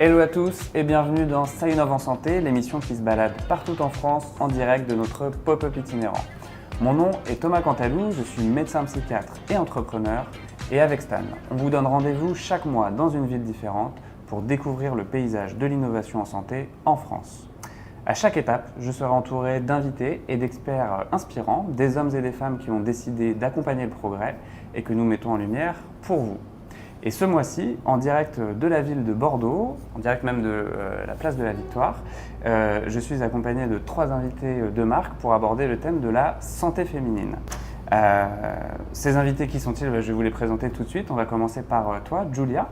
Hello à tous et bienvenue dans Ça innove en santé, l'émission qui se balade partout en France en direct de notre pop-up itinérant. Mon nom est Thomas Cantalou, je suis médecin psychiatre et entrepreneur et avec Stan, on vous donne rendez-vous chaque mois dans une ville différente pour découvrir le paysage de l'innovation en santé en France. À chaque étape, je serai entouré d'invités et d'experts inspirants, des hommes et des femmes qui ont décidé d'accompagner le progrès et que nous mettons en lumière pour vous. Et ce mois-ci, en direct de la ville de Bordeaux, en direct même de la place de la Victoire, je suis accompagné de 3 invités de marque pour aborder le thème de la santé féminine. Ces invités, qui sont-ils? Je vais vous les présenter tout de suite. On va commencer par toi, Julia.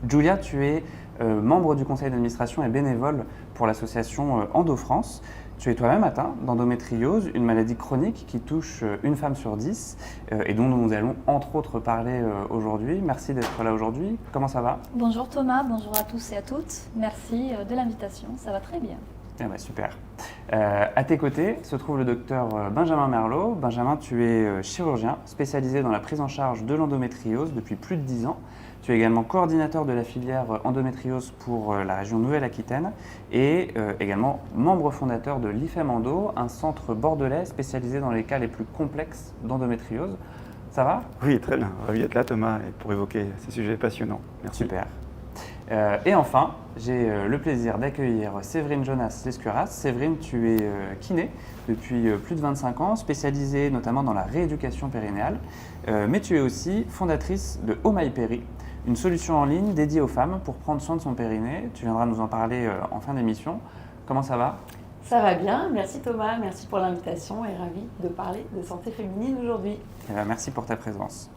Julia, tu es membre du conseil d'administration et bénévole pour l'association Endo-France. Tu es toi-même atteint d'endométriose, une maladie chronique qui touche une femme sur 10 et dont nous allons entre autres parler aujourd'hui. Merci d'être là aujourd'hui. Comment ça va? Bonjour Thomas, bonjour à tous et à toutes. Merci de l'invitation, ça va très bien. Eh ben, super. À tes côtés se trouve le docteur Benjamin Merlot. Benjamin, tu es chirurgien spécialisé dans la prise en charge de l'endométriose depuis plus de 10 ans. Tu es également coordinateur de la filière endométriose pour la région Nouvelle-Aquitaine et également membre fondateur de l'IFEM Endo, un centre bordelais spécialisé dans les cas les plus complexes d'endométriose. Ça va? Oui, très bien. Ravi d'être là, Thomas, et pour évoquer ces sujets passionnants. Merci. Super. Et enfin, j'ai le plaisir d'accueillir Séverine Jonas-Lescuras. Séverine, tu es kiné depuis plus de 25 ans, spécialisée notamment dans la rééducation périnéale, mais tu es aussi fondatrice de Oh My Péri, une solution en ligne dédiée aux femmes pour prendre soin de son périnée. Tu viendras nous en parler en fin d'émission. Comment ça va? Ça va bien, merci Thomas, merci pour l'invitation et ravi de parler de santé féminine aujourd'hui. Merci pour ta présence.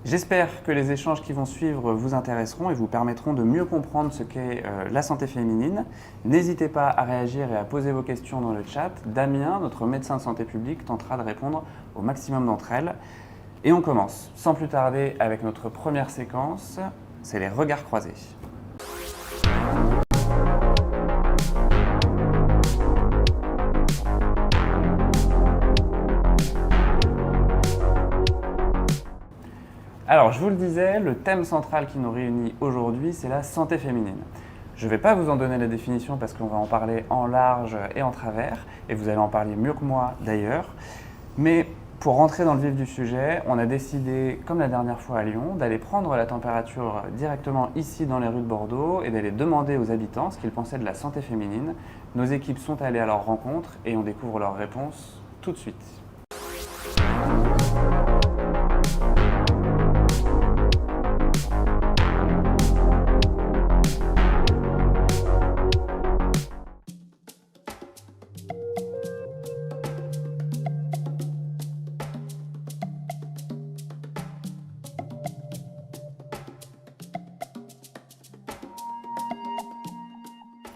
J'espère que les échanges qui vont suivre vous intéresseront et vous permettront de mieux comprendre ce qu'est la santé féminine. N'hésitez pas à réagir et à poser vos questions dans le chat. Damien, notre médecin de santé publique, tentera de répondre au maximum d'entre elles. Et on commence sans plus tarder avec notre première séquence, c'est les regards croisés. Alors, je vous le disais, le thème central qui nous réunit aujourd'hui, c'est la santé féminine. Je ne vais pas vous en donner la définition parce qu'on va en parler en large et en travers, et vous allez en parler mieux que moi d'ailleurs. Mais pour rentrer dans le vif du sujet, on a décidé, comme la dernière fois à Lyon, d'aller prendre la température directement ici dans les rues de Bordeaux et d'aller demander aux habitants ce qu'ils pensaient de la santé féminine. Nos équipes sont allées à leur rencontre et on découvre leurs réponses tout de suite.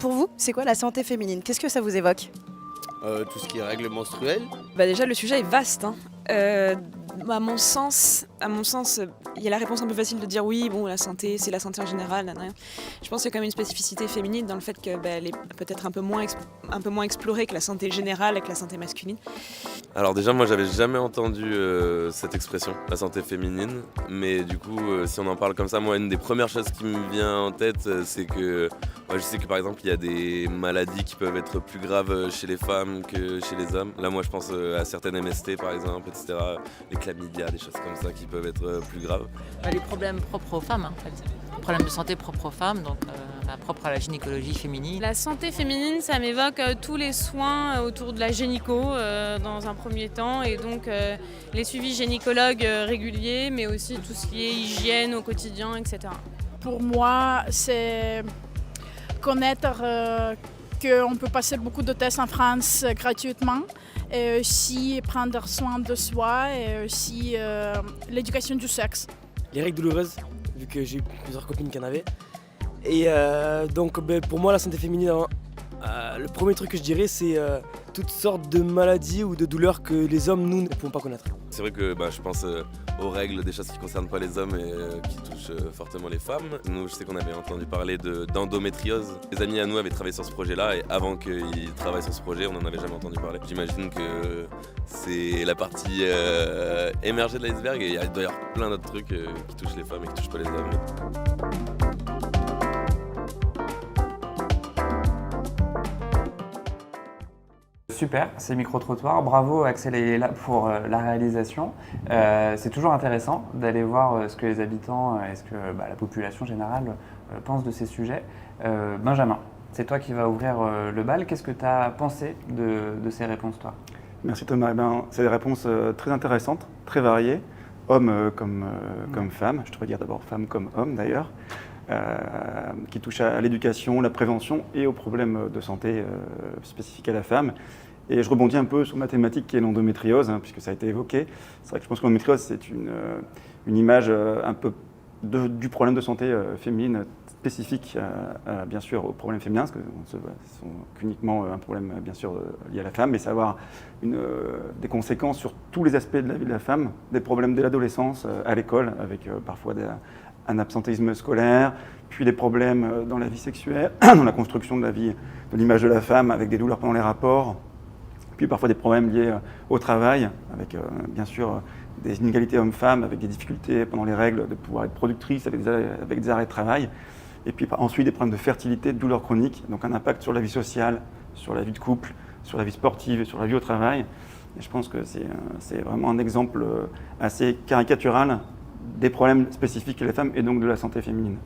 Pour vous, c'est quoi la santé féminine? Qu'est-ce que ça vous évoque? Tout ce qui est règles menstruelles. Déjà, le sujet est vaste. À mon sens, il y a la réponse un peu facile de dire oui, bon, la santé, c'est la santé en général. Nan, nan. Je pense qu'il y a quand même une spécificité féminine dans le fait qu'elle est peut-être un peu moins explorée que la santé générale et que la santé masculine. Alors déjà, moi, j'avais jamais entendu cette expression, la santé féminine. Mais du coup, si on en parle comme ça, moi, une des premières choses qui me vient en tête, c'est que moi, je sais que par exemple, il y a des maladies qui peuvent être plus graves chez les femmes que chez les hommes. Là, moi, je pense à certaines MST, par exemple, etc. Les chlamydia, des choses comme ça qui peuvent être plus graves. Les problèmes propres aux femmes, en fait. Les problèmes de santé propres aux femmes, donc propres à la gynécologie féminine. La santé féminine, ça m'évoque tous les soins autour de la gynéco dans un premier temps, et donc les suivis gynécologues réguliers, mais aussi tout ce qui est hygiène au quotidien, etc. Pour moi, c'est connaître qu'on peut passer beaucoup de tests en France gratuitement, et aussi prendre soin de soi, et aussi l'éducation du sexe. Les règles douloureuses, vu que j'ai eu plusieurs copines qui en avaient. Et donc pour moi la santé féminine, le premier truc que je dirais c'est toutes sortes de maladies ou de douleurs que les hommes, nous, ne pouvons pas connaître. C'est vrai que je pense aux règles, des choses qui ne concernent pas les hommes et qui touchent fortement les femmes. Nous, je sais qu'on avait entendu parler d'endométriose. Les amis à nous avaient travaillé sur ce projet-là et avant qu'ils travaillent sur ce projet, on n'en avait jamais entendu parler. J'imagine que c'est la partie émergée de l'iceberg et il doit y avoir plein d'autres trucs qui touchent les femmes et qui ne touchent pas les hommes. Super, ces micro-trottoirs. Bravo Axel et Léla pour la réalisation. C'est toujours intéressant d'aller voir ce que les habitants et ce que la population générale pense de ces sujets. Benjamin, c'est toi qui vas ouvrir le bal. Qu'est-ce que tu as pensé de ces réponses, toi? Merci Thomas. C'est des réponses très intéressantes, très variées, hommes comme femmes. Je devrais dire d'abord femmes comme hommes d'ailleurs. Qui touchent à l'éducation, la prévention et aux problèmes de santé spécifiques à la femme. Et je rebondis un peu sur ma thématique qui est l'endométriose, puisque ça a été évoqué. C'est vrai que je pense que l'endométriose, c'est une image un peu du problème de santé féminine spécifique, bien sûr, aux problèmes féminins, parce que ce ne sont qu'uniquement un problème, bien sûr, lié à la femme, mais ça va avoir des conséquences sur tous les aspects de la vie de la femme, des problèmes dès l'adolescence, à l'école, avec parfois un absentéisme scolaire, puis des problèmes dans la vie sexuelle, dans la construction de la vie, de l'image de la femme, avec des douleurs pendant les rapports, puis parfois des problèmes liés au travail, avec bien sûr des inégalités hommes-femmes, avec des difficultés pendant les règles de pouvoir être productrice, avec des arrêts de travail, et puis ensuite des problèmes de fertilité, de douleurs chroniques, donc un impact sur la vie sociale, sur la vie de couple, sur la vie sportive et sur la vie au travail. Et je pense que c'est vraiment un exemple assez caricatural des problèmes spécifiques à la femme et donc de la santé féminine.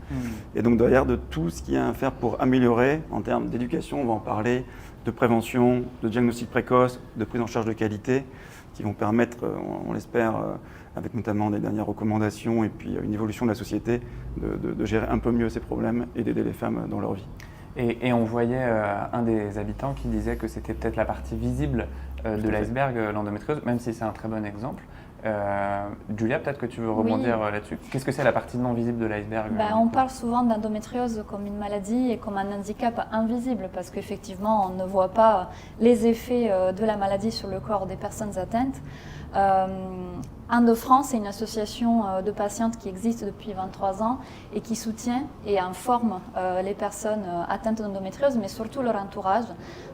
Et donc derrière de tout ce qu'il y a à faire pour améliorer en termes d'éducation, on va en parler, de prévention, de diagnostic précoce, de prise en charge de qualité, qui vont permettre, on l'espère, avec notamment des dernières recommandations et puis une évolution de la société, de gérer un peu mieux ces problèmes et d'aider les femmes dans leur vie. Et on voyait un des habitants qui disait que c'était peut-être la partie visible de l'iceberg, l'endométriose, même si c'est un très bon exemple. Julia, peut-être que tu veux rebondir là-dessus. Qu'est-ce que c'est la partie non visible de l'iceberg? On parle souvent d'endométriose comme une maladie et comme un handicap invisible parce qu'effectivement on ne voit pas les effets de la maladie sur le corps des personnes atteintes. EndoFrance est une association de patientes qui existe depuis 23 ans et qui soutient et informe les personnes atteintes d'endométriose, mais surtout leur entourage.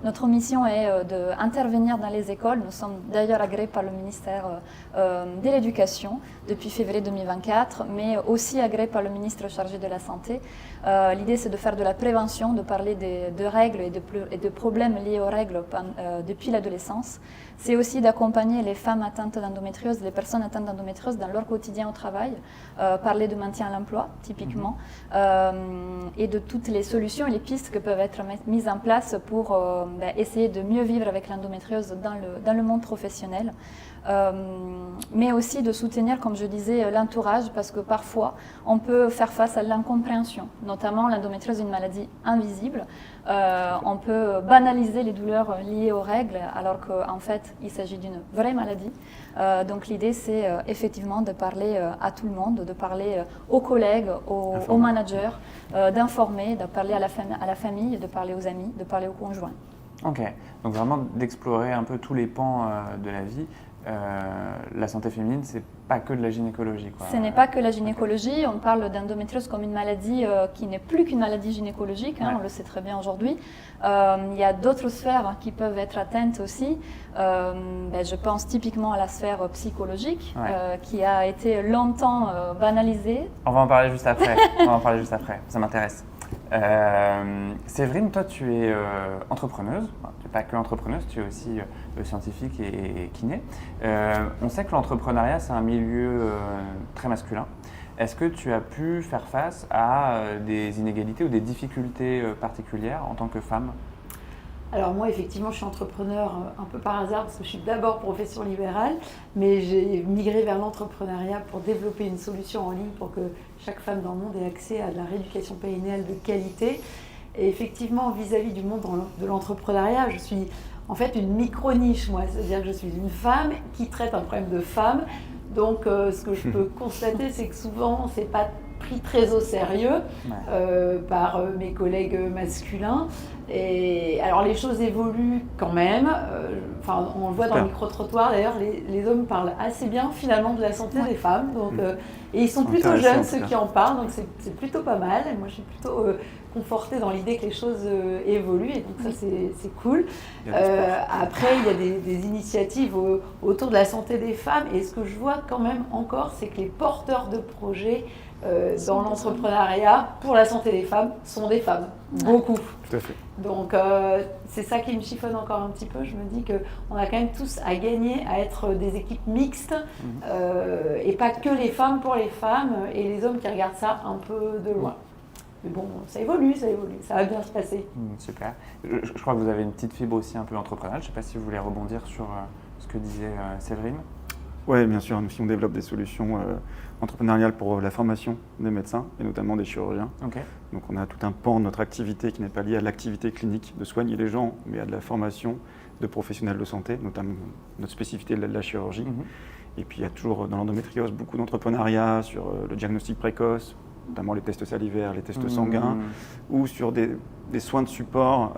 Notre mission est d'intervenir dans les écoles. Nous sommes d'ailleurs agréés par le ministère de l'Éducation depuis février 2024, mais aussi agréés par le ministre chargé de la Santé. L'idée, c'est de faire de la prévention, de parler de règles et de problèmes liés aux règles depuis l'adolescence. C'est aussi d'accompagner les femmes atteintes d'endométriose, les personnes atteintes d'endométriose dans leur quotidien au travail, parler de maintien à l'emploi, typiquement, et de toutes les solutions et les pistes qui peuvent être mises en place pour essayer de mieux vivre avec l'endométriose dans le monde professionnel. Mais aussi de soutenir, comme je disais, l'entourage, parce que parfois on peut faire face à l'incompréhension, notamment l'endométriose est une maladie invisible. On peut banaliser les douleurs liées aux règles, alors qu'en fait il s'agit d'une vraie maladie. Donc l'idée, c'est effectivement de parler à tout le monde, de parler aux collègues, aux managers, d'informer, de parler à la famille, de parler aux amis, de parler aux conjoints. Ok, donc vraiment d'explorer un peu tous les pans de la vie. La santé féminine, c'est pas que de la gynécologie, quoi. Ce n'est pas que la gynécologie. On parle d'endométriose comme une maladie qui n'est plus qu'une maladie gynécologique, on le sait très bien aujourd'hui. Il y a d'autres sphères qui peuvent être atteintes aussi. Je pense typiquement à la sphère psychologique, qui a été longtemps banalisée. On va en parler juste après. Ça m'intéresse. Séverine, toi tu es entrepreneuse, tu n'es pas que entrepreneuse, tu es aussi scientifique et kiné. On sait que l'entrepreneuriat c'est un milieu très masculin. Est-ce que tu as pu faire face à des inégalités ou des difficultés particulières en tant que femme ? Alors moi, effectivement, je suis entrepreneur un peu par hasard parce que je suis d'abord profession libérale, mais j'ai migré vers l'entrepreneuriat pour développer une solution en ligne pour que chaque femme dans le monde ait accès à de la rééducation périnéale de qualité. Et effectivement, vis-à-vis du monde de l'entrepreneuriat, je suis en fait une micro-niche, moi. C'est-à-dire que je suis une femme qui traite un problème de femme. Donc, ce que je peux constater, c'est que souvent, c'est pas pris très au sérieux par mes collègues masculins. Et alors, les choses évoluent quand même. On le voit dans le micro-trottoir. D'ailleurs, les hommes parlent assez bien, finalement, de la santé des femmes. Donc, et ils sont plutôt jeunes, ceux qui en parlent. Donc, c'est plutôt pas mal. Et moi, je suis plutôt confortée dans l'idée que les choses évoluent. Et donc, ça, c'est cool. Après, il y a des initiatives autour de la santé des femmes. Et ce que je vois quand même encore, c'est que les porteurs de projets dans l'entrepreneuriat pour la santé des femmes sont des femmes. Beaucoup. Tout à fait. Donc, c'est ça qui me chiffonne encore un petit peu. Je me dis qu'on a quand même tous à gagner à être des équipes mixtes et pas que les femmes pour les femmes et les hommes qui regardent ça un peu de loin. Mais bon, ça évolue, ça va bien se passer. Super. Je crois que vous avez une petite fibre aussi un peu entrepreneuriale. Je ne sais pas si vous voulez rebondir sur ce que disait Séverine. Oui, bien sûr. Nous, on développe des solutions entrepreneuriales pour la formation des médecins et notamment des chirurgiens. Okay. Donc, on a tout un pan de notre activité qui n'est pas lié à l'activité clinique de soigner les gens, mais à de la formation de professionnels de santé, notamment notre spécificité de la chirurgie. Et puis, il y a toujours dans l'endométriose beaucoup d'entrepreneuriat sur le diagnostic précoce, notamment les tests salivaires, les tests sanguins, ou sur des soins de support.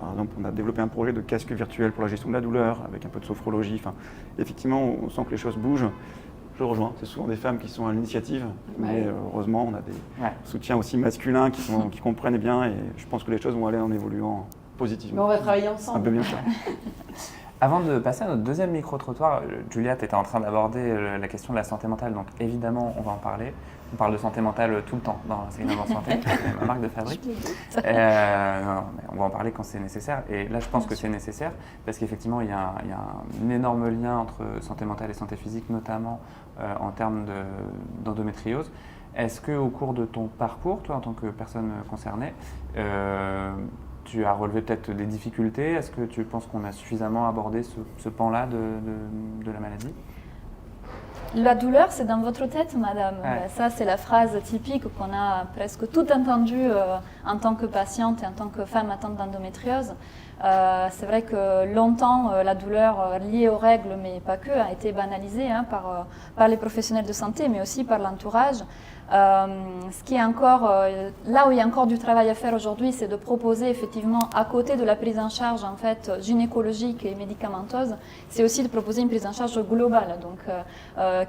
Par exemple, on a développé un projet de casque virtuel pour la gestion de la douleur, avec un peu de sophrologie. Enfin, effectivement, on sent que les choses bougent. Je rejoins, c'est souvent des femmes qui sont à l'initiative, mais heureusement, on a des soutiens aussi masculins qui comprennent bien, et je pense que les choses vont aller en évoluant positivement. Mais on va travailler ensemble. Un peu bien sûr. Avant de passer à notre deuxième micro-trottoir, Julia, tu étais en train d'aborder la question de la santé mentale, donc évidemment, on va en parler. On parle de santé mentale tout le temps dans C'est Innov Santé, c'est ma marque de fabrique. Non, mais on va en parler quand c'est nécessaire. Et là, je pense que c'est nécessaire parce qu'effectivement, il y a un énorme lien entre santé mentale et santé physique, notamment en termes d'endométriose. Est-ce qu'au cours de ton parcours, toi, en tant que personne concernée, tu as relevé peut-être des difficultés? Est-ce que tu penses qu'on a suffisamment abordé ce pan-là de la maladie? La douleur, c'est dans votre tête, madame. Ça, c'est la phrase typique qu'on a presque tout entendue en tant que patiente et en tant que femme atteinte d'endométriose. C'est vrai que longtemps, la douleur liée aux règles, mais pas que, a été banalisée par les professionnels de santé, mais aussi par l'entourage. Ce qui est encore, là où il y a encore du travail à faire aujourd'hui, c'est de proposer effectivement, à côté de la prise en charge en fait, gynécologique et médicamenteuse, c'est aussi de proposer une prise en charge globale, donc,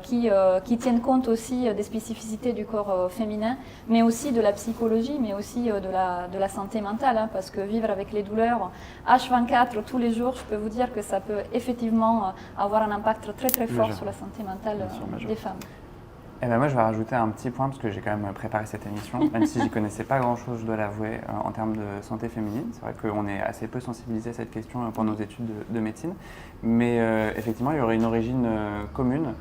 qui tienne compte aussi des spécificités du corps féminin, mais aussi de la psychologie, mais aussi de la santé mentale, parce que vivre avec les douleurs H24 tous les jours, je peux vous dire que ça peut effectivement avoir un impact très très fort sur la santé mentale des femmes. Eh ben moi, je vais rajouter un petit point parce que j'ai quand même préparé cette émission, même si j'y connaissais pas grand-chose, je dois l'avouer, en termes de santé féminine. C'est vrai qu'on est assez peu sensibilisé à cette question pour nos études de médecine, mais effectivement, il y aurait une origine commune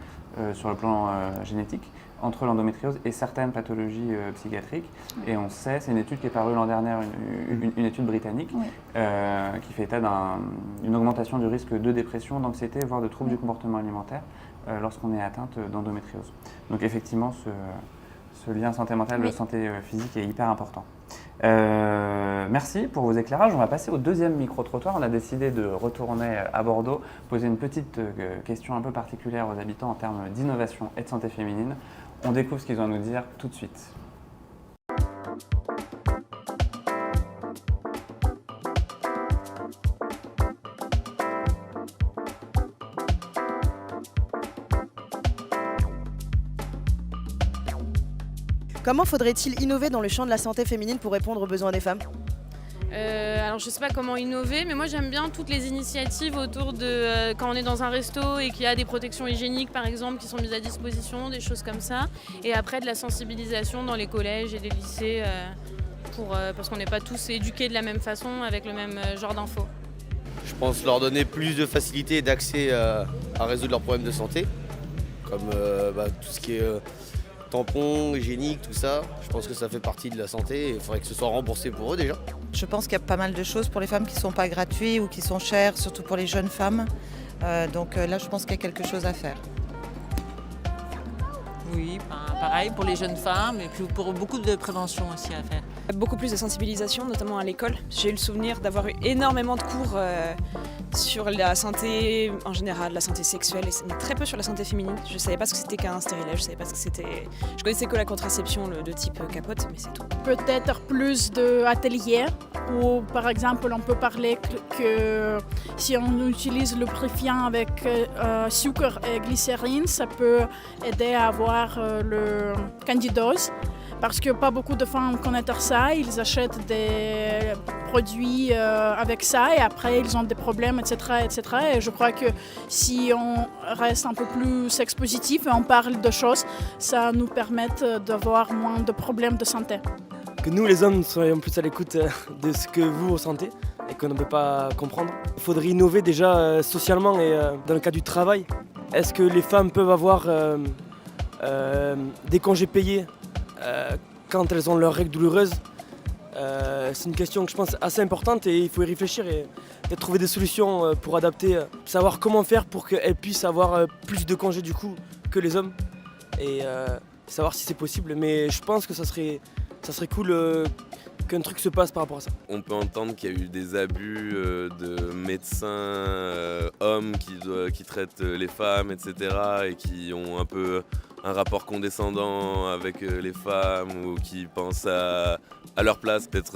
sur le plan génétique entre l'endométriose et certaines pathologies psychiatriques. Et on sait, c'est une étude qui est parue l'an dernier, une étude britannique, qui fait état d'une augmentation du risque de dépression, d'anxiété, voire de troubles du comportement alimentaire lorsqu'on est atteinte d'endométriose. Donc effectivement, ce lien santé mentale, santé physique est hyper important. Merci pour vos éclairages. On va passer au deuxième micro-trottoir. On a décidé de retourner à Bordeaux, poser une petite question un peu particulière aux habitants en termes d'innovation et de santé féminine. On découvre ce qu'ils ont à nous dire tout de suite. Comment faudrait-il innover dans le champ de la santé féminine pour répondre aux besoins des femmes ? Alors je sais pas comment innover, mais moi j'aime bien toutes les initiatives autour de quand on est dans un resto et qu'il y a des protections hygiéniques par exemple qui sont mises à disposition, des choses comme ça. Et après de la sensibilisation dans les collèges et les lycées parce qu'on n'est pas tous éduqués de la même façon avec le même genre d'infos. Je pense leur donner plus de facilité et d'accès à résoudre leurs problèmes de santé, comme tout ce qui est tampons, hygiénique, tout ça. Je pense que ça fait partie de la santé et il faudrait que ce soit remboursé pour eux déjà. Je pense qu'il y a pas mal de choses pour les femmes qui ne sont pas gratuites ou qui sont chères, surtout pour les jeunes femmes. Donc là, je pense qu'il y a quelque chose à faire. oui, pareil pour les jeunes femmes et puis pour beaucoup de prévention aussi à faire. Beaucoup plus de sensibilisation, notamment à l'école. J'ai eu le souvenir d'avoir eu énormément de cours sur la santé en général, la santé sexuelle, mais très peu sur la santé féminine. Je ne savais pas ce que c'était qu'un stérilet, je connaissais que la contraception de type capote, mais c'est tout. Peut-être plus d'ateliers où, par exemple, on peut parler que si on utilise le lubrifiant avec sucre et glycérine, ça peut aider à avoir le candidose. Parce que pas beaucoup de femmes connaissent ça, ils achètent des produits avec ça et après ils ont des problèmes, etc., etc. Et je crois que si on reste un peu plus sex-positif et on parle de choses, ça nous permet d'avoir moins de problèmes de santé. Que nous les hommes soyons plus à l'écoute de ce que vous ressentez et qu'on ne peut pas comprendre. Il faudrait innover déjà socialement et dans le cas du travail. Est-ce que les femmes peuvent avoir des congés payés quand elles ont leurs règles douloureuses? C'est une question que je pense assez importante et il faut y réfléchir et trouver des solutions pour adapter, savoir comment faire pour qu'elles puissent avoir plus de congés du coup que les hommes et savoir si c'est possible. Mais je pense que ça serait cool qu'un truc se passe par rapport à ça. On peut entendre qu'il y a eu des abus de médecins hommes qui traitent les femmes, etc. et qui ont un peu un rapport condescendant avec les femmes ou qui pensent à leur place. Peut-être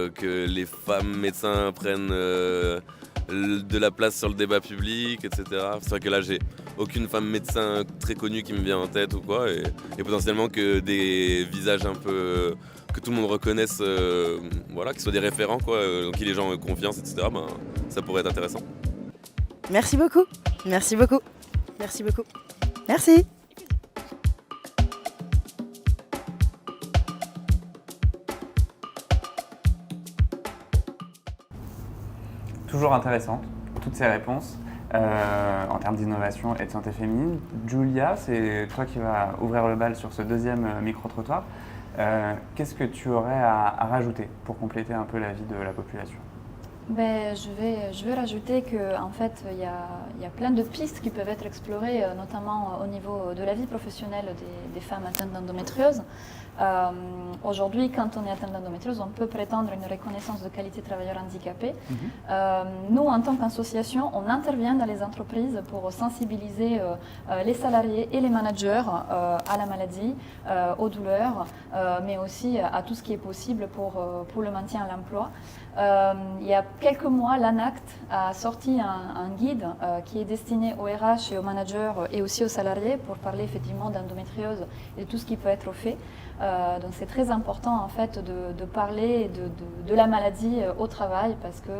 que les femmes médecins prennent de la place sur le débat public, etc. C'est vrai que là, j'ai aucune femme médecin très connue qui me vient en tête ou quoi. Et potentiellement que des visages un peu... que tout le monde reconnaisse, voilà, qu'ils soient des référents, quoi, en qui les gens ont confiance, etc. Ben, ça pourrait être intéressant. Merci beaucoup. Merci beaucoup. Merci beaucoup. Merci. Toujours intéressantes, toutes ces réponses en termes d'innovation et de santé féminine. Julia, c'est toi qui vas ouvrir le bal sur ce deuxième micro-trottoir. Qu'est-ce que tu aurais à rajouter pour compléter un peu la vie de la population? Je vais rajouter qu'en fait, il y a plein de pistes qui peuvent être explorées, notamment au niveau de la vie professionnelle des femmes atteintes d'endométriose. Aujourd'hui, quand on est atteint d'endométriose, on peut prétendre une reconnaissance de qualité travailleur handicapé. Nous, en tant qu'association, on intervient dans les entreprises pour sensibiliser les salariés et les managers à la maladie, aux douleurs, mais aussi à tout ce qui est possible pour le maintien à l'emploi. Il y a quelques mois, l'ANACT a sorti un guide qui est destiné aux RH et aux managers et aussi aux salariés pour parler effectivement d'endométriose et de tout ce qui peut être fait. Donc c'est très important en fait de parler de la maladie au travail parce que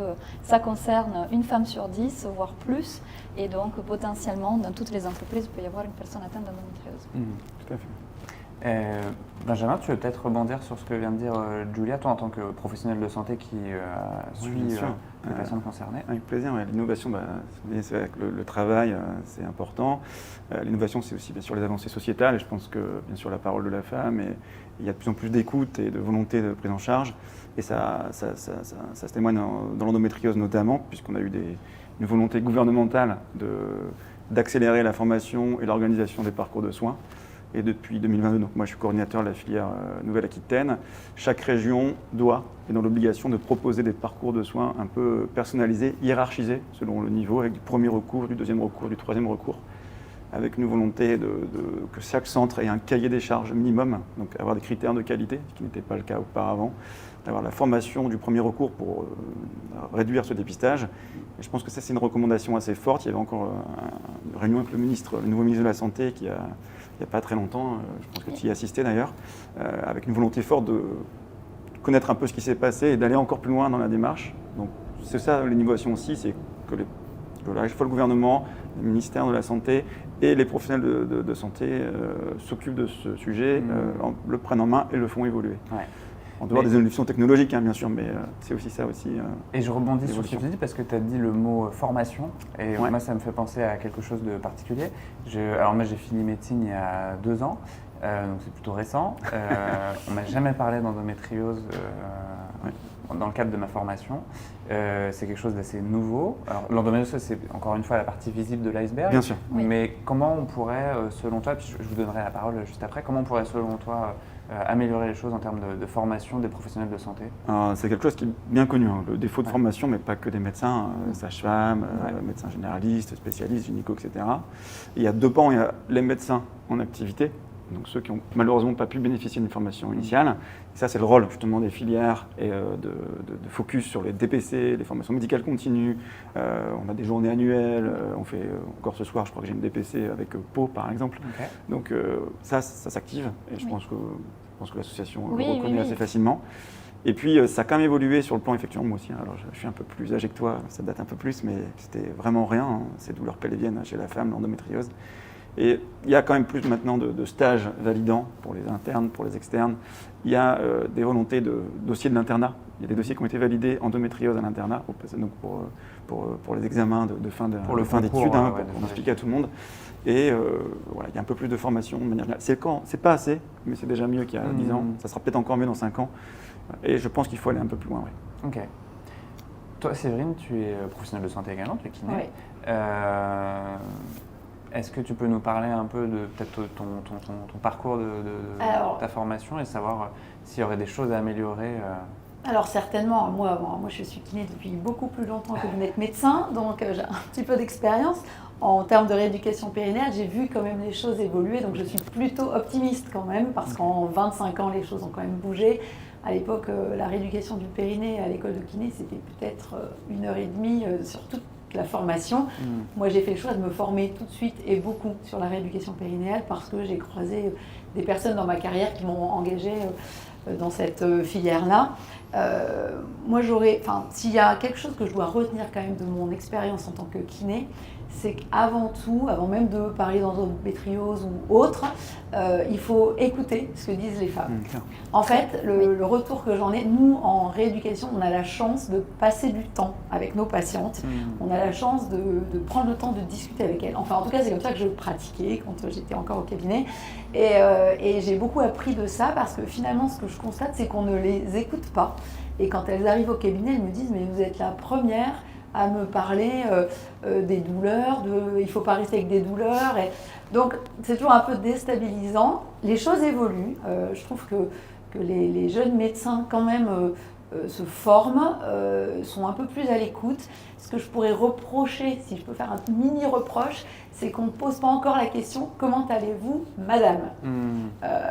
ça concerne une femme sur 10, voire plus, et donc potentiellement dans toutes les entreprises il peut y avoir une personne atteinte d'endométriose. Tout à fait. Benjamin, tu veux peut-être rebondir sur ce que vient de dire Julia, toi en tant que professionnel de santé qui suit les patients concernés. Avec plaisir, ouais. L'innovation, c'est vrai que le travail, c'est important. L'innovation, c'est aussi bien sûr les avancées sociétales, et je pense que bien sûr la parole de la femme, et il y a de plus en plus d'écoute et de volonté de prise en charge, et ça se témoigne dans l'endométriose notamment, puisqu'on a eu une volonté gouvernementale d'accélérer la formation et l'organisation des parcours de soins. Et depuis 2022, donc moi je suis coordinateur de la filière Nouvelle-Aquitaine, chaque région doit, et dans l'obligation de proposer des parcours de soins un peu personnalisés, hiérarchisés selon le niveau, avec du premier recours, du deuxième recours, du troisième recours, avec une volonté que chaque centre ait un cahier des charges minimum, donc avoir des critères de qualité, ce qui n'était pas le cas auparavant, d'avoir la formation du premier recours pour réduire ce dépistage. Et je pense que ça c'est une recommandation assez forte. Il y avait encore une réunion avec le nouveau ministre de la Santé qui il n'y a pas très longtemps, je pense que tu y assistais d'ailleurs, avec une volonté forte de connaître un peu ce qui s'est passé et d'aller encore plus loin dans la démarche. Donc c'est ça l'innovation aussi, c'est que à la fois le gouvernement, le ministère de la Santé et les professionnels de santé s'occupent de ce sujet, le prennent en main et le font évoluer. Ouais. En dehors des évolutions technologiques, hein, bien sûr, mais c'est aussi ça aussi. Et je rebondis sur ce que tu dis parce que tu as dit le mot formation, et moi ça me fait penser à quelque chose de particulier. Alors moi j'ai fini médecine il y a 2 ans, donc c'est plutôt récent. On m'a jamais parlé d'endométriose dans le cadre de ma formation. C'est quelque chose d'assez nouveau. Alors, l'endométriose, c'est encore une fois la partie visible de l'iceberg. Bien sûr. Mais comment on pourrait, selon toi, puis je vous donnerai la parole juste après, comment on pourrait, selon toi, améliorer les choses en termes de formation des professionnels de santé? C'est quelque chose qui est bien connu, hein, le défaut de formation, mais pas que des médecins, sages-femmes, médecins généralistes, spécialistes, gynéco, etc. Il y a deux pans, il y a les médecins en activité, donc ceux qui n'ont malheureusement pas pu bénéficier d'une formation initiale. Et ça, c'est le rôle justement des filières et de focus sur les DPC, les formations médicales continues. On a des journées annuelles, on fait encore ce soir, je crois que j'ai une DPC avec Pau par exemple. Okay. Donc ça s'active et je pense que l'association le reconnaît assez facilement. Et puis ça a quand même évolué sur le plan effectivement, moi aussi. Alors je suis un peu plus âgé que toi, ça date un peu plus, mais c'était vraiment rien, hein, ces douleurs pelviennes chez la femme, l'endométriose. Et il y a quand même plus maintenant de stages validants pour les internes, pour les externes. Il y a des volontés de dossiers de l'internat. Il y a des dossiers qui ont été validés endométriose à l'internat, donc pour les examens de fin d'études, pour expliquer à tout le monde. Et voilà, il y a un peu plus de formation de manière générale. C'est pas assez, mais c'est déjà mieux qu'il y a 10 ans. Ça sera peut-être encore mieux dans 5 ans. Et je pense qu'il faut aller un peu plus loin. Oui. Ok. Toi, Séverine, tu es professionnelle de santé également, tu es kiné. Oui. Est-ce que tu peux nous parler un peu de peut-être ton parcours de ta formation et savoir s'il y aurait des choses à améliorer Alors certainement, moi je suis kiné depuis beaucoup plus longtemps que vous n'êtes médecin, donc j'ai un petit peu d'expérience. En termes de rééducation périnéale, j'ai vu quand même les choses évoluer, donc je suis plutôt optimiste quand même, parce qu'en 25 ans, les choses ont quand même bougé. À l'époque, la rééducation du périnée à l'école de kiné, c'était peut-être 1h30 sur toute la formation. Moi, j'ai fait le choix de me former tout de suite et beaucoup sur la rééducation périnéale parce que j'ai croisé des personnes dans ma carrière qui m'ont engagée dans cette filière-là. Moi, s'il y a quelque chose que je dois retenir quand même de mon expérience en tant que kiné, c'est qu'avant tout, avant même de parler d'endométriose ou autre, il faut écouter ce que disent les femmes. En fait, le retour que j'en ai, nous en rééducation, on a la chance de passer du temps avec nos patientes. On a la chance de prendre le temps de discuter avec elles. Enfin, en tout cas, c'est comme ça que je pratiquais quand j'étais encore au cabinet. Et j'ai beaucoup appris de ça parce que finalement, ce que je constate, c'est qu'on ne les écoute pas. Et quand elles arrivent au cabinet, elles me disent « mais vous êtes la première à me parler des douleurs, il ne faut pas rester avec des douleurs. » Donc, c'est toujours un peu déstabilisant. Les choses évoluent. Je trouve que les jeunes médecins, quand même, se forment, sont un peu plus à l'écoute. Ce que je pourrais reprocher, si je peux faire un mini-reproche, c'est qu'on ne pose pas encore la question « Comment allez-vous, madame ?»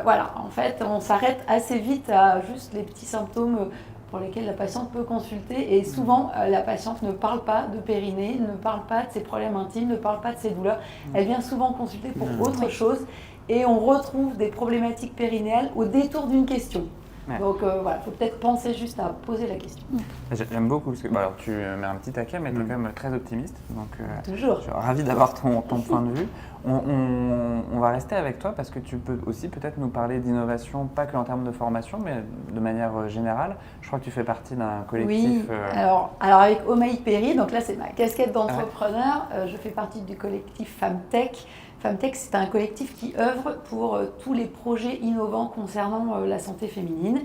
Voilà, en fait, on s'arrête assez vite à juste les petits symptômes pour lesquels la patiente peut consulter. Et souvent, la patiente ne parle pas de périnée, ne parle pas de ses problèmes intimes, ne parle pas de ses douleurs. Elle vient souvent consulter pour autre chose. Et on retrouve des problématiques périnéales au détour d'une question. Ouais. Donc voilà, il faut peut-être penser juste à poser la question. J'aime beaucoup, parce que alors, tu mets un petit taquet, mais tu es quand même très optimiste. Donc, toujours. Je suis ravi d'avoir ton point de vue. On va rester avec toi parce que tu peux aussi peut-être nous parler d'innovation, pas que en termes de formation, mais de manière générale. Je crois que tu fais partie d'un collectif. Oui, alors avec Omaï Péri, donc là c'est ma casquette d'entrepreneur, je fais partie du collectif FemTech. FemTech, c'est un collectif qui œuvre pour tous les projets innovants concernant la santé féminine.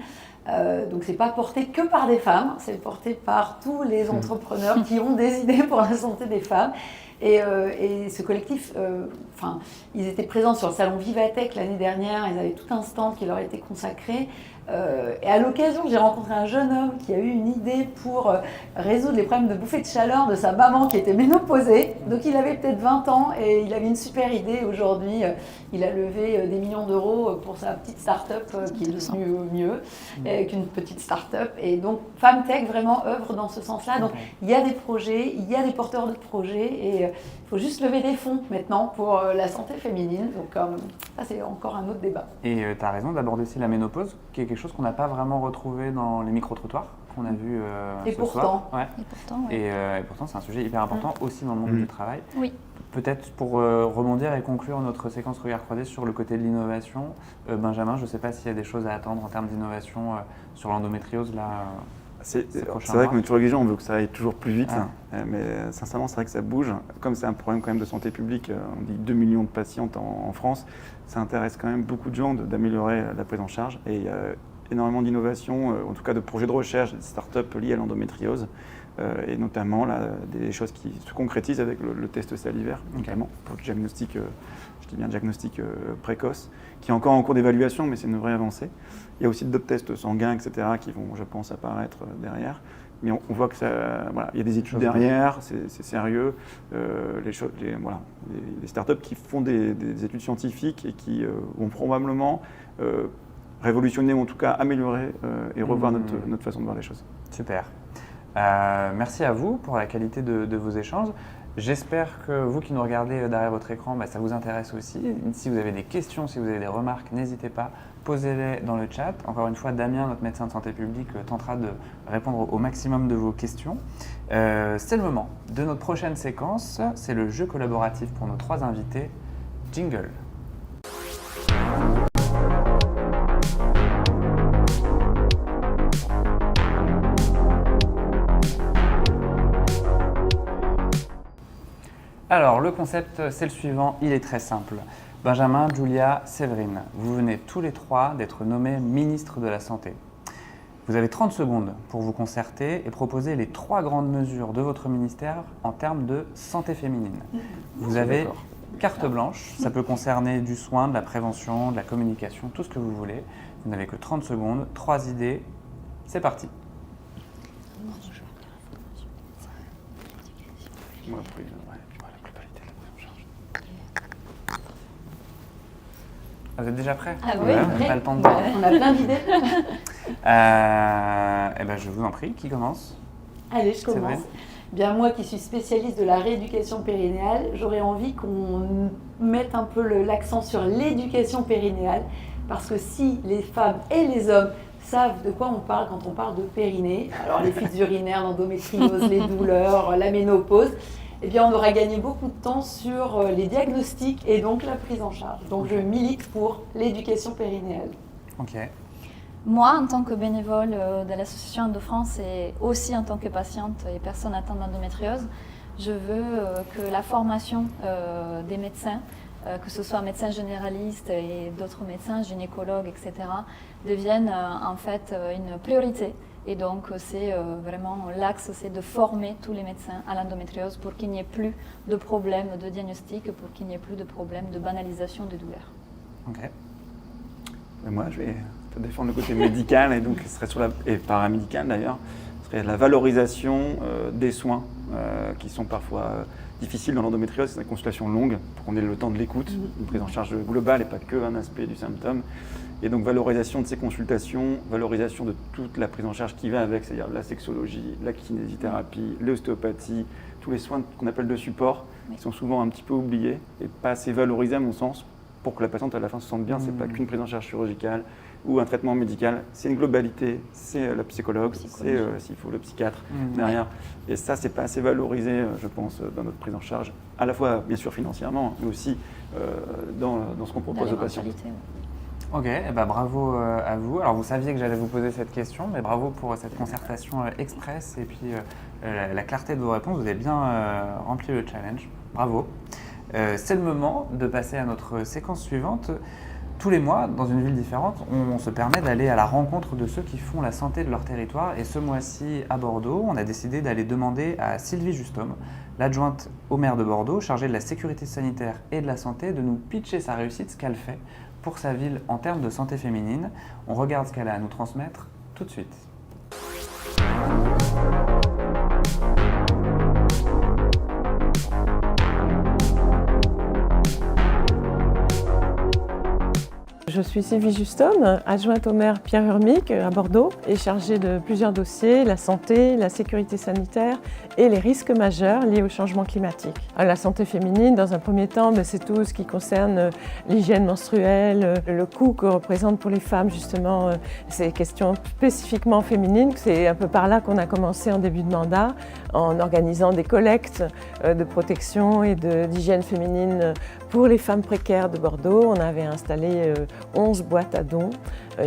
Donc c'est pas porté que par des femmes, c'est porté par tous les entrepreneurs qui ont des idées pour la santé des femmes. Et ce collectif, ils étaient présents sur le salon Vivatech l'année dernière, ils avaient tout un stand qui leur était consacré. Et à l'occasion, j'ai rencontré un jeune homme qui a eu une idée pour résoudre les problèmes de bouffée de chaleur de sa maman qui était ménopausée. Donc il avait peut-être 20 ans et il avait une super idée. Aujourd'hui, il a levé des millions d'euros pour sa petite start-up qui est devenue mieux qu'une petite start-up. Et donc FemTech vraiment œuvre dans ce sens-là. Donc il y a des projets, il y a des porteurs de projets et il faut juste lever des fonds maintenant pour la santé féminine. Donc ça c'est encore un autre débat. Et tu as raison d'aborder aussi la ménopause, qui est quelque chose qu'on n'a pas vraiment retrouvé dans les micro-trottoirs qu'on a vu ce soir. Ouais. Et pourtant, c'est un sujet hyper important aussi dans le monde du travail. Oui. Peut-être pour rebondir et conclure notre séquence Regard croisé sur le côté de l'innovation, Benjamin, je ne sais pas s'il y a des choses à attendre en termes d'innovation sur l'endométriose là. C'est vrai qu'on est toujours exigeant, on veut que ça aille toujours plus vite, mais sincèrement c'est vrai que ça bouge. Comme c'est un problème quand même de santé publique, on dit 2 millions de patientes en France, ça intéresse quand même beaucoup de gens d'améliorer la prise en charge et énormément d'innovations, en tout cas de projets de recherche, des startups liées à l'endométriose, et notamment là, des choses qui se concrétisent avec le test salivaire, notamment pour le diagnostic, je dis bien diagnostic précoce, qui est encore en cours d'évaluation, mais c'est une vraie avancée. Il y a aussi d'autres tests sanguins, etc., qui vont, je pense, apparaître derrière. Mais on voit que il y a des études derrière, c'est sérieux. Les startups qui font des études scientifiques et qui vont probablement révolutionner, ou en tout cas améliorer et revoir notre façon de voir les choses. Super. Merci à vous pour la qualité de vos échanges. J'espère que vous qui nous regardez derrière votre écran, ça vous intéresse aussi. Si vous avez des questions, si vous avez des remarques, n'hésitez pas, posez-les dans le chat. Encore une fois, Damien, notre médecin de santé publique, tentera de répondre au maximum de vos questions. C'est le moment de notre prochaine séquence. C'est le jeu collaboratif pour nos 3 invités. Jingle. Alors, le concept, c'est le suivant, il est très simple. Benjamin, Julia, Séverine, vous venez tous les 3 d'être nommés ministres de la Santé. Vous avez 30 secondes pour vous concerter et proposer les 3 grandes mesures de votre ministère en termes de santé féminine. Vous avez carte blanche, ça peut concerner du soin, de la prévention, de la communication, tout ce que vous voulez. Vous n'avez que 30 secondes, 3 idées, c'est parti. Vous êtes déjà prêts? Ah oui, pas le temps de... On a plein d'idées. Je vous en prie, qui commence? Allez, je commence. Bien, moi qui suis spécialiste de la rééducation périnéale, j'aurais envie qu'on mette un peu l'accent sur l'éducation périnéale, parce que si les femmes et les hommes savent de quoi on parle quand on parle de périnée, alors les fuites urinaires, l'endométriose, les douleurs, la ménopause, eh bien, on aura gagné beaucoup de temps sur les diagnostics et donc la prise en charge. Donc, je milite pour l'éducation périnéale. Ok. Moi, en tant que bénévole de l'association Endo France et aussi en tant que patiente et personne atteinte d'endométriose, je veux que la formation des médecins, que ce soit médecins généralistes et d'autres médecins, gynécologues, etc., devienne en fait une priorité. Et donc, c'est vraiment l'axe, c'est de former tous les médecins à l'endométriose pour qu'il n'y ait plus de problèmes de diagnostic, pour qu'il n'y ait plus de problèmes de banalisation des douleurs. Ok. Et moi, je vais te défendre le côté médical et donc ce serait et paramédical d'ailleurs, ce serait la valorisation des soins qui sont parfois difficiles dans l'endométriose. C'est une consultation longue pour qu'on ait le temps de l'écoute, une prise en charge globale et pas qu'un aspect du symptôme. Et donc valorisation de ces consultations, valorisation de toute la prise en charge qui va avec, c'est-à-dire la sexologie, la kinésithérapie, l'ostéopathie, tous les soins qu'on appelle de support, qui sont souvent un petit peu oubliés et pas assez valorisés à mon sens, pour que la patiente à la fin se sente bien. C'est pas qu'une prise en charge chirurgicale ou un traitement médical, c'est une globalité, c'est la psychologue, c'est s'il faut le psychiatre derrière. Et ça, c'est pas assez valorisé, je pense, dans notre prise en charge, à la fois bien sûr financièrement, mais aussi dans ce qu'on propose aux patients. Ok, bravo à vous. Alors vous saviez que j'allais vous poser cette question, mais bravo pour cette concertation express et puis la clarté de vos réponses. Vous avez bien rempli le challenge. Bravo. C'est le moment de passer à notre séquence suivante. Tous les mois, dans une ville différente, on se permet d'aller à la rencontre de ceux qui font la santé de leur territoire. Et ce mois-ci, à Bordeaux, on a décidé d'aller demander à Sylvie Justhomme, l'adjointe au maire de Bordeaux, chargée de la sécurité sanitaire et de la santé, de nous pitcher sa réussite, ce qu'elle fait pour sa ville en termes de santé féminine. On regarde ce qu'elle a à nous transmettre tout de suite. Je suis Sylvie Justhomme, adjointe au maire Pierre Urmic à Bordeaux et chargée de plusieurs dossiers, la santé, la sécurité sanitaire et les risques majeurs liés au changement climatique. La santé féminine, dans un premier temps, c'est tout ce qui concerne l'hygiène menstruelle, le coût que représente pour les femmes justement ces questions spécifiquement féminines. C'est un peu par là qu'on a commencé en début de mandat, en organisant des collectes de protection et d'hygiène féminine pour les femmes précaires de Bordeaux. On avait installé 11 boîtes à dons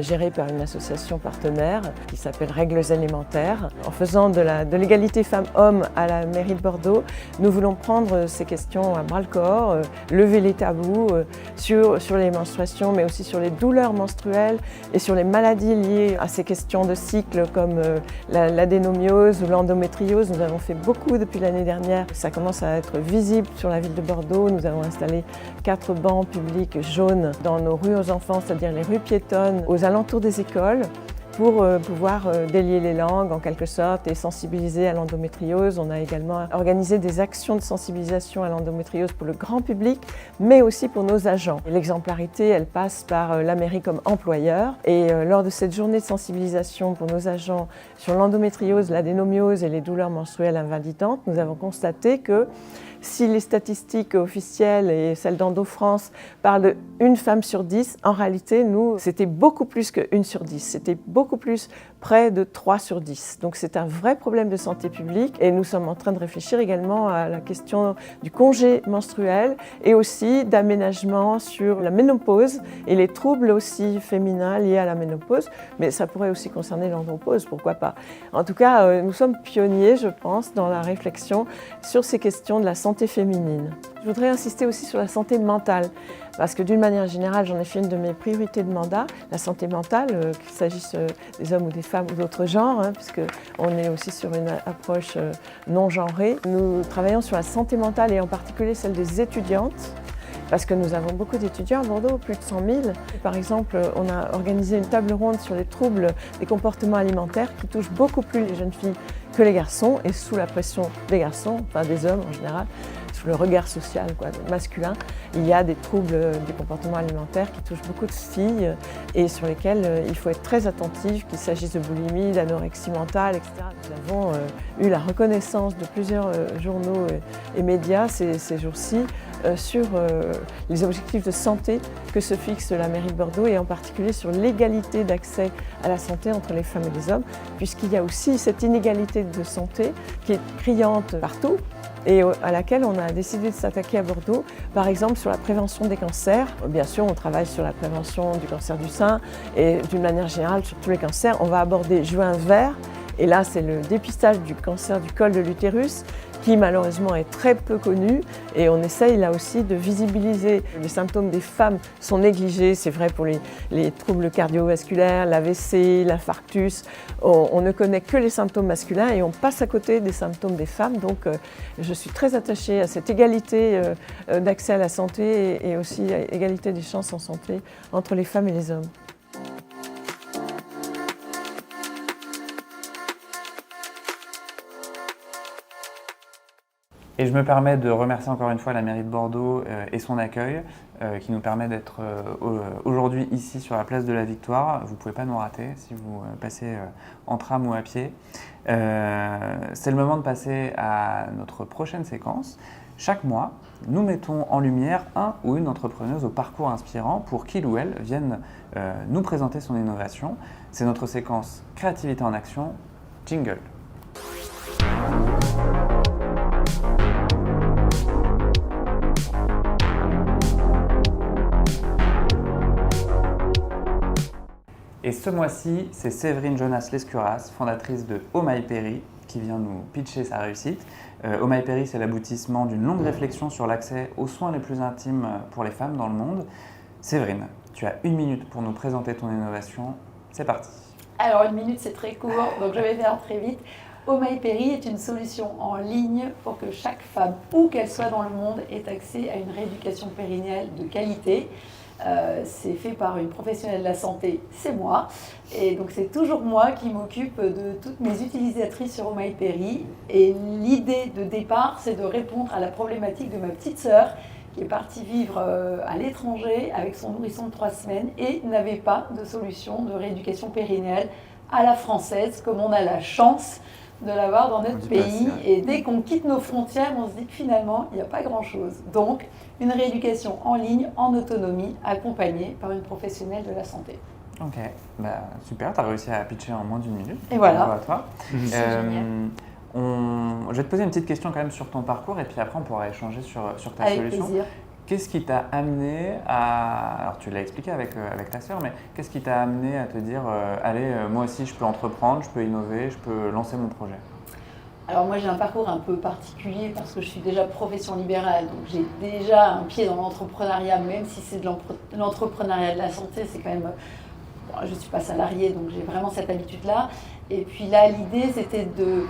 gérées par une association partenaire qui s'appelle Règles alimentaires. En faisant de l'égalité femmes-hommes à la mairie de Bordeaux, nous voulons prendre ces questions à bras-le-corps, lever les tabous sur les menstruations, mais aussi sur les douleurs menstruelles et sur les maladies liées à ces questions de cycle comme l'adénomiose ou l'endométriose. Nous avons fait beaucoup depuis l'année dernière. Ça commence à être visible sur la ville de Bordeaux. Nous avons installé 4 bancs publics jaunes dans nos rues aux enfants, c'est-à-dire les rues piétonnes, aux alentours des écoles, pour pouvoir délier les langues en quelque sorte et sensibiliser à l'endométriose. On a également organisé des actions de sensibilisation à l'endométriose pour le grand public, mais aussi pour nos agents. L'exemplarité, elle passe par la mairie comme employeur. Et lors de cette journée de sensibilisation pour nos agents sur l'endométriose, l'adénomiose et les douleurs menstruelles invalidantes, nous avons constaté que si les statistiques officielles et celles d'Endo-France parlent d'1 femme sur 10, en réalité, nous, c'était beaucoup plus que 1 sur 10. C'était beaucoup plus près de 3 sur 10. Donc c'est un vrai problème de santé publique et nous sommes en train de réfléchir également à la question du congé menstruel et aussi d'aménagement sur la ménopause et les troubles aussi féminins liés à la ménopause. Mais ça pourrait aussi concerner l'andropause, pourquoi pas. En tout cas, nous sommes pionniers, je pense, dans la réflexion sur ces questions de la santé féminine. Je voudrais insister aussi sur la santé mentale, parce que d'une manière générale, j'en ai fait une de mes priorités de mandat, la santé mentale, qu'il s'agisse des hommes ou des femmes ou d'autres genres, puisqu'on est aussi sur une approche non genrée. Nous travaillons sur la santé mentale et en particulier celle des étudiantes, parce que nous avons beaucoup d'étudiants à Bordeaux, plus de 100 000. Par exemple, on a organisé une table ronde sur les troubles des comportements alimentaires qui touchent beaucoup plus les jeunes filles que les garçons, et sous la pression des garçons, enfin des hommes en général, sous le regard social masculin, il y a des troubles du comportement alimentaire qui touchent beaucoup de filles et sur lesquels il faut être très attentif, qu'il s'agisse de boulimie, d'anorexie mentale, etc. Nous avons eu la reconnaissance de plusieurs journaux et médias ces jours-ci sur les objectifs de santé que se fixe la mairie de Bordeaux et en particulier sur l'égalité d'accès à la santé entre les femmes et les hommes, puisqu'il y a aussi cette inégalité de santé qui est criante partout et à laquelle on a décidé de s'attaquer à Bordeaux, par exemple sur la prévention des cancers. Bien sûr, on travaille sur la prévention du cancer du sein et d'une manière générale sur tous les cancers. On va aborder juin vert et là c'est le dépistage du cancer du col de l'utérus qui malheureusement est très peu connu et on essaye là aussi de visibiliser. Les symptômes des femmes sont négligés, c'est vrai pour les troubles cardiovasculaires, l'AVC, l'infarctus. On ne connaît que les symptômes masculins et on passe à côté des symptômes des femmes. Donc je suis très attachée à cette égalité d'accès à la santé et aussi à égalité des chances en santé entre les femmes et les hommes. Et je me permets de remercier encore une fois la mairie de Bordeaux et son accueil qui nous permet d'être aujourd'hui ici sur la place de la Victoire. Vous ne pouvez pas nous rater si vous passez en tram ou à pied. C'est le moment de passer à notre prochaine séquence. Chaque mois, nous mettons en lumière un ou une entrepreneuse au parcours inspirant pour qu'il ou elle vienne nous présenter son innovation. C'est notre séquence Créativité en action, jingle. Et ce mois-ci, c'est Séverine Jonas-Lescuras, fondatrice de Oh My Perry, qui vient nous pitcher sa réussite. Oh My Perry, c'est l'aboutissement d'une longue réflexion sur l'accès aux soins les plus intimes pour les femmes dans le monde. Séverine, tu as 1 minute pour nous présenter ton innovation. C'est parti. Alors 1 minute, c'est très court, donc je vais faire très vite. Oh My Perry est une solution en ligne pour que chaque femme, où qu'elle soit dans le monde, ait accès à une rééducation périnéale de qualité. C'est fait par une professionnelle de la santé, c'est moi. Et donc c'est toujours moi qui m'occupe de toutes mes utilisatrices sur Oh My Perry. Et l'idée de départ, c'est de répondre à la problématique de ma petite sœur qui est partie vivre à l'étranger avec son nourrisson de 3 semaines et n'avait pas de solution de rééducation périnéale à la française, comme on a la chance de l'avoir dans notre pays. Et dès qu'on quitte nos frontières, on se dit que finalement, il n'y a pas grand-chose. Donc, une rééducation en ligne, en autonomie, accompagnée par une professionnelle de la santé. Ok, super, tu as réussi à pitcher en moins d'1 minute. Et voilà. Bravo à toi. Je vais te poser une petite question quand même sur ton parcours et puis après on pourra échanger sur ta Avec solution. plaisir. Qu'est-ce qui t'a amené à... Alors tu l'as expliqué avec ta sœur, mais qu'est-ce qui t'a amené à te dire allez, moi aussi je peux entreprendre, je peux innover, je peux lancer mon projet? Alors moi j'ai un parcours un peu particulier parce que je suis déjà profession libérale, donc j'ai déjà un pied dans l'entrepreneuriat, même si c'est de l'entrepreneuriat de la santé, c'est quand même... Bon, je ne suis pas salariée, donc j'ai vraiment cette habitude-là. Et puis là, l'idée, c'était de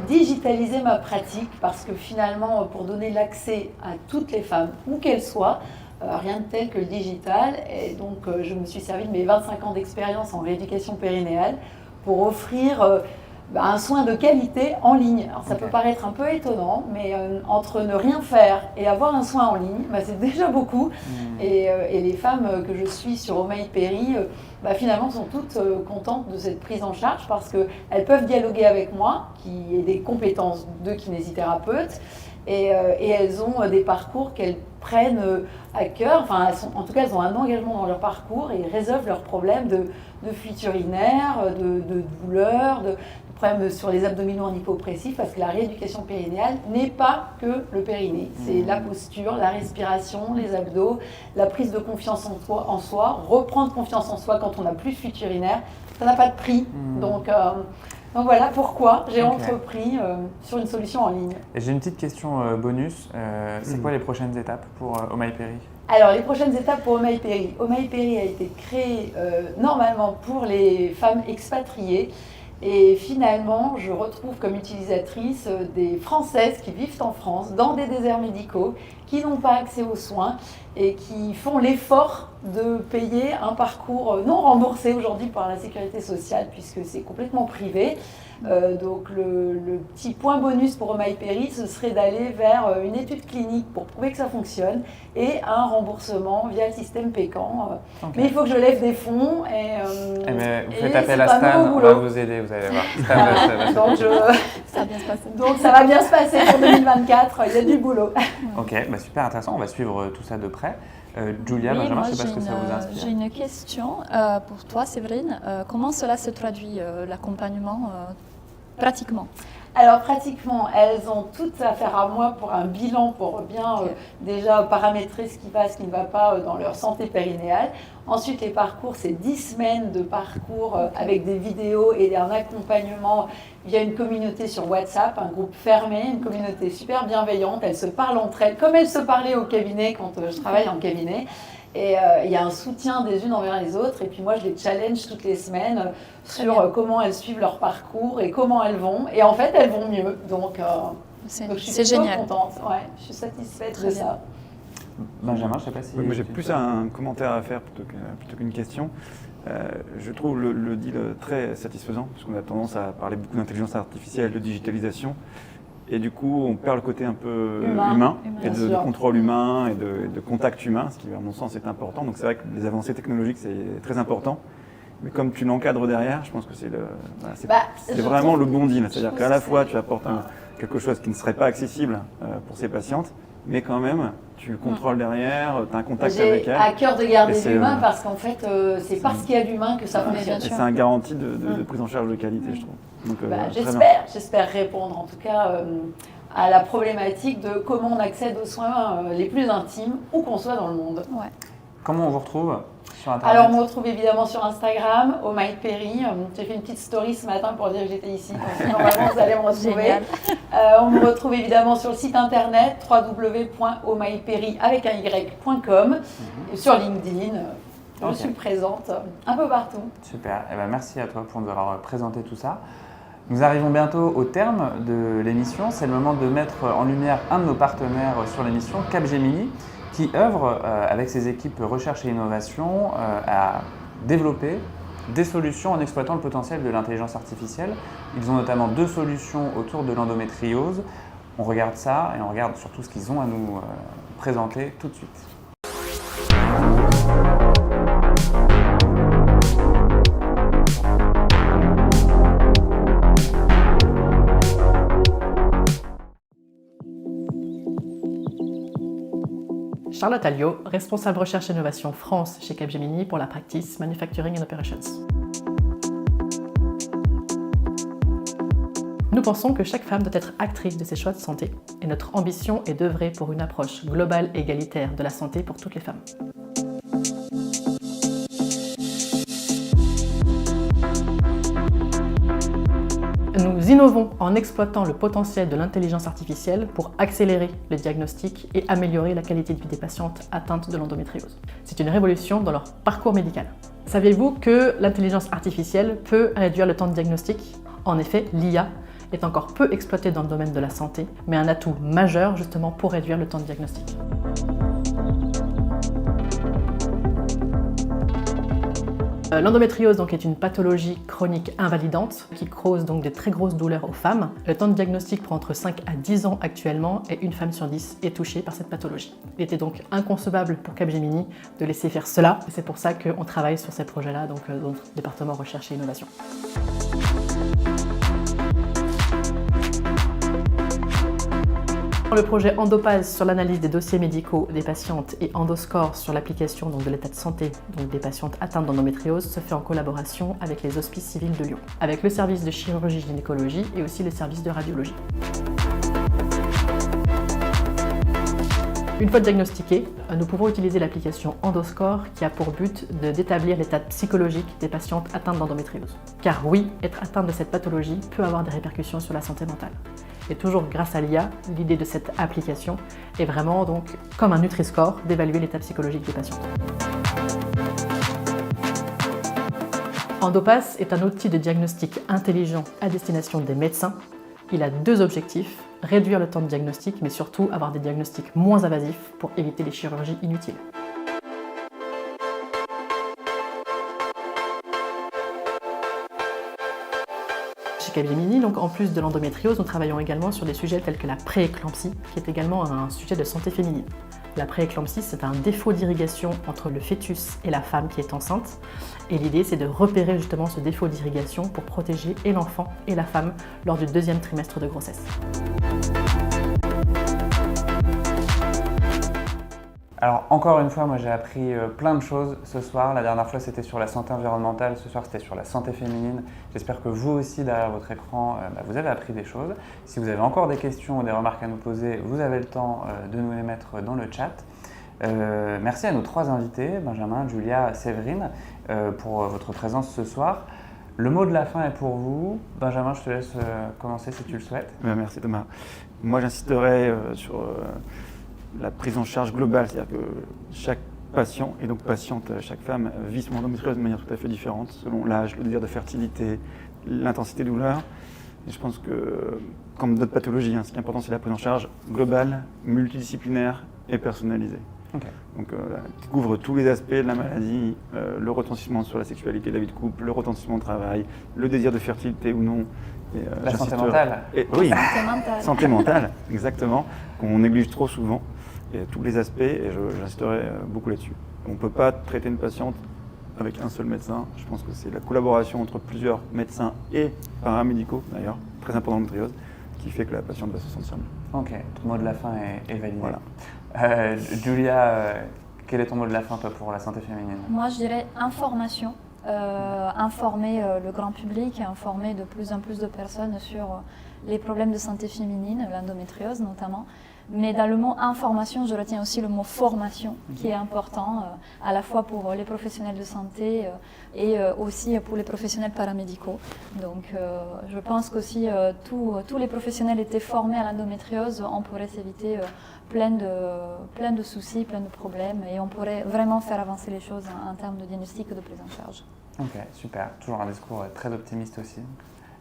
digitaliser ma pratique parce que finalement, pour donner l'accès à toutes les femmes, où qu'elles soient, rien de tel que le digital. Et donc, je me suis servi de mes 25 ans d'expérience en rééducation périnéale pour offrir un soin de qualité en ligne. Alors, ça peut paraître un peu étonnant, mais entre ne rien faire et avoir un soin en ligne, c'est déjà beaucoup. Et les femmes que je suis sur Oh My Péri, finalement, sont toutes contentes de cette prise en charge parce qu'elles peuvent dialoguer avec moi, qui ai des compétences de kinésithérapeute, et elles ont des parcours qu'elles prennent à cœur. Enfin, en tout cas, elles ont un engagement dans leur parcours et résolvent leurs problèmes de fuite urinaire, de douleurs, de problèmes sur les abdominaux en hypopressif, parce que la rééducation périnéale n'est pas que le périnée. C'est la posture, la respiration, les abdos, la prise de confiance en soi, reprendre confiance en soi quand on n'a plus de fuite urinaire. Ça n'a pas de prix. Donc voilà pourquoi j'ai entrepris sur une solution en ligne. Et j'ai une petite question bonus. C'est quoi les prochaines étapes pour Oh My Péri? Alors, les prochaines étapes pour Oh My Péri. Oh My Péri a été créé normalement pour les femmes expatriées. Et finalement, je retrouve comme utilisatrice des Françaises qui vivent en France, dans des déserts médicaux, qui n'ont pas accès aux soins et qui font l'effort de payer un parcours non remboursé aujourd'hui par la sécurité sociale, puisque c'est complètement privé. Donc le petit point bonus pour Oh My Péri, ce serait d'aller vers une étude clinique pour prouver que ça fonctionne et un remboursement via le système Pécan. Mais il faut que je lève des fonds vous faites appel à Stan, on va vous aider, vous allez voir. Donc ça va bien se passer pour 2024, il y a du boulot. Ok, super intéressant, on va suivre tout ça de près. Julia, Benjamin, je ne sais pas ce que ça vous inspire. J'ai une question pour toi, Séverine. Comment cela se traduit, l'accompagnement, pratiquement? Alors pratiquement, elles ont toutes affaire à moi pour un bilan, pour bien déjà paramétrer ce qui va, ce qui ne va pas dans leur santé périnéale. Ensuite, les parcours, c'est 10 semaines de parcours avec des vidéos et un accompagnement via une communauté sur WhatsApp, un groupe fermé, une communauté super bienveillante. Elles se parlent entre elles, comme elles se parlaient au cabinet quand je travaille en cabinet. Et il y a un soutien des unes envers les autres. Et puis moi, je les challenge toutes les semaines sur comment elles suivent leur parcours et comment elles vont. Et en fait, elles vont mieux. Donc je suis génial. Contente. Ouais, je suis satisfaite de ça. Benjamin, je ne sais pas si... Moi, j'ai plus un commentaire à faire plutôt qu'une question. Je trouve le deal très satisfaisant, parce qu'on a tendance à parler beaucoup d'intelligence artificielle, de digitalisation. Et du coup, on perd le côté un peu humain et de contrôle humain et de contact humain, ce qui, à mon sens, est important. Donc c'est vrai que les avancées technologiques, c'est très important. Mais comme tu l'encadres derrière, je pense que c'est vraiment le bon deal. C'est-à-dire qu'à la fois, tu apportes quelque chose qui ne serait pas accessible pour ces patientes, mais quand même, tu contrôles derrière, tu as un contact avec elles. J'ai à cœur de garder l'humain parce qu'en fait, c'est parce qu'il y a l'humain que ça fonctionne. Et c'est un garantie de prise en charge de qualité, je trouve. Donc, j'espère répondre en tout cas à la problématique de comment on accède aux soins les plus intimes, où qu'on soit dans le monde. Ouais. Comment on vous retrouve sur Internet? Alors on me retrouve évidemment sur Instagram, Oh My Péri. J'ai fait une petite story ce matin pour dire que j'étais ici, donc normalement vous allez me retrouver. On me retrouve évidemment sur le site internet www.ohmyperi avec un y.com, et sur LinkedIn. Je suis présente un peu partout. Super, merci à toi pour nous avoir présenté tout ça. Nous arrivons bientôt au terme de l'émission. C'est le moment de mettre en lumière un de nos partenaires sur l'émission, Capgemini, qui œuvre avec ses équipes recherche et innovation à développer des solutions en exploitant le potentiel de l'intelligence artificielle. Ils ont notamment 2 solutions autour de l'endométriose. On regarde ça et on regarde surtout ce qu'ils ont à nous présenter tout de suite. Charlotte Alliot, responsable recherche et innovation France chez Capgemini pour la practice Manufacturing and Operations. Nous pensons que chaque femme doit être actrice de ses choix de santé et notre ambition est d'œuvrer pour une approche globale et égalitaire de la santé pour toutes les femmes. Nous innovons en exploitant le potentiel de l'intelligence artificielle pour accélérer le diagnostic et améliorer la qualité de vie des patientes atteintes de l'endométriose. C'est une révolution dans leur parcours médical. Saviez-vous que l'intelligence artificielle peut réduire le temps de diagnostic ? En effet, l'IA est encore peu exploitée dans le domaine de la santé, mais un atout majeur justement pour réduire le temps de diagnostic. L'endométriose donc est une pathologie chronique invalidante qui cause donc des très grosses douleurs aux femmes. Le temps de diagnostic prend entre 5 à 10 ans actuellement et une femme sur 10 est touchée par cette pathologie. Il était donc inconcevable pour Capgemini de laisser faire cela. C'est pour ça qu'on travaille sur ces projets-là, donc dans notre département recherche et innovation. Le projet Endopase sur l'analyse des dossiers médicaux des patientes et Endoscore sur l'application de l'état de santé des patientes atteintes d'endométriose se fait en collaboration avec les hospices civils de Lyon, avec le service de chirurgie-gynécologie et aussi le service de radiologie. Une fois diagnostiquée, nous pouvons utiliser l'application Endoscore qui a pour but d'établir l'état psychologique des patientes atteintes d'endométriose. Car oui, être atteinte de cette pathologie peut avoir des répercussions sur la santé mentale. Et toujours grâce à l'IA, l'idée de cette application est vraiment donc, comme un Nutri-Score, d'évaluer l'état psychologique des patients. Endopass est un outil de diagnostic intelligent à destination des médecins. Il a deux objectifs, réduire le temps de diagnostic, mais surtout avoir des diagnostics moins invasifs pour éviter les chirurgies inutiles. Chez Capgemini, donc en plus de l'endométriose, nous travaillons également sur des sujets tels que la prééclampsie, qui est également un sujet de santé féminine. La prééclampsie, c'est un défaut d'irrigation entre le fœtus et la femme qui est enceinte. Et l'idée, c'est de repérer justement ce défaut d'irrigation pour protéger et l'enfant et la femme lors du deuxième trimestre de grossesse. Alors encore une fois, moi j'ai appris plein de choses ce soir. La dernière fois c'était sur la santé environnementale, ce soir c'était sur la santé féminine. J'espère que vous aussi derrière votre écran, vous avez appris des choses. Si vous avez encore des questions ou des remarques à nous poser, vous avez le temps de nous les mettre dans le chat. Merci à nos trois invités, Benjamin, Julia, Séverine, pour votre présence ce soir. Le mot de la fin est pour vous. Benjamin, je te laisse commencer si tu le souhaites. Merci Thomas. Moi j'insisterai sur la prise en charge globale, c'est-à-dire que chaque patient et donc patiente, chaque femme vit son endométriose de manière tout à fait différente selon l'âge, le désir de fertilité, l'intensité de douleur. Et je pense que, comme d'autres pathologies, ce qui est important c'est la prise en charge globale, multidisciplinaire et personnalisée. Okay. Donc, qui couvre tous les aspects de la maladie, le retentissement sur la sexualité de la vie de couple, le retentissement au travail, le désir de fertilité ou non. Et, la santé mentale. Oui, santé mentale. Santé mentale, exactement, qu'on néglige trop souvent. Et tous les aspects, et j'insisterai beaucoup là-dessus. On ne peut pas traiter une patiente avec un seul médecin. Je pense que c'est la collaboration entre plusieurs médecins et paramédicaux, d'ailleurs, très important dans l'endométriose, qui fait que la patiente va se sentir mieux. Ok, ton mot de la fin est validé. Voilà. Julia, quel est ton mot de la fin toi, pour la santé féminine ? Moi je dirais information. Informer le grand public, informer de plus en plus de personnes sur les problèmes de santé féminine, l'endométriose notamment. Mais dans le mot information, je retiens aussi le mot formation qui est important à la fois pour les professionnels de santé et aussi pour les professionnels paramédicaux. Donc je pense qu'aussi tous les professionnels étaient formés à l'endométriose, on pourrait s'éviter plein de soucis, plein de problèmes et on pourrait vraiment faire avancer les choses en termes de diagnostic et de prise en charge. Ok, super. Toujours un discours très optimiste aussi.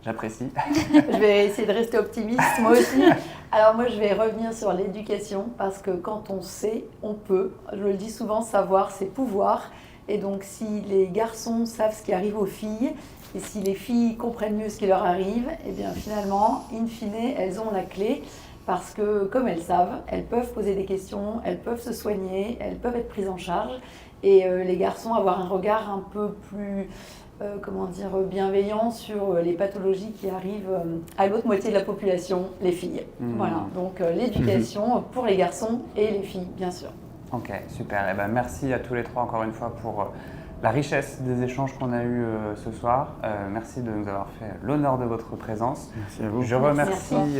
J'apprécie. Je vais essayer de rester optimiste, moi aussi. Alors moi, je vais revenir sur l'éducation, parce que quand on sait, on peut. Je le dis souvent, savoir, c'est pouvoir. Et donc, si les garçons savent ce qui arrive aux filles, et si les filles comprennent mieux ce qui leur arrive, eh bien finalement, in fine, elles ont la clé. Parce que, comme elles savent, elles peuvent poser des questions, elles peuvent se soigner, elles peuvent être prises en charge. Et les garçons avoir un regard un peu plus... bienveillant sur les pathologies qui arrivent à l'autre moitié de la population, les filles. Voilà, donc l'éducation pour les garçons et les filles, bien sûr. Ok, super. Et merci à tous les trois encore une fois pour la richesse des échanges qu'on a eus ce soir. Merci de nous avoir fait l'honneur de votre présence. Merci à vous. Je remercie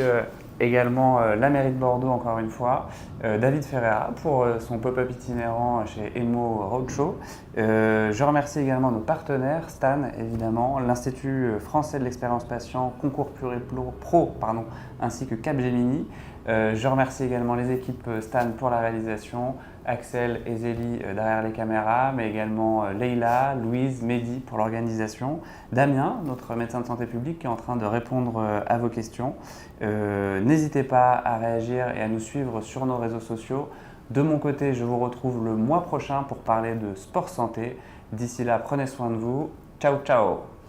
également la mairie de Bordeaux, encore une fois, David Ferreira pour son pop-up itinérant chez Emo Roadshow. Je remercie également nos partenaires, Stan évidemment, l'Institut français de l'expérience patient, Concours Pro, ainsi que Capgemini. Je remercie également les équipes Stan pour la réalisation, Axel et Zélie derrière les caméras, mais également Leïla, Louise, Mehdi pour l'organisation, Damien, notre médecin de santé publique qui est en train de répondre à vos questions. N'hésitez pas à réagir et à nous suivre sur nos réseaux sociaux. De mon côté, je vous retrouve le mois prochain pour parler de sport santé. D'ici là, prenez soin de vous. Ciao, ciao!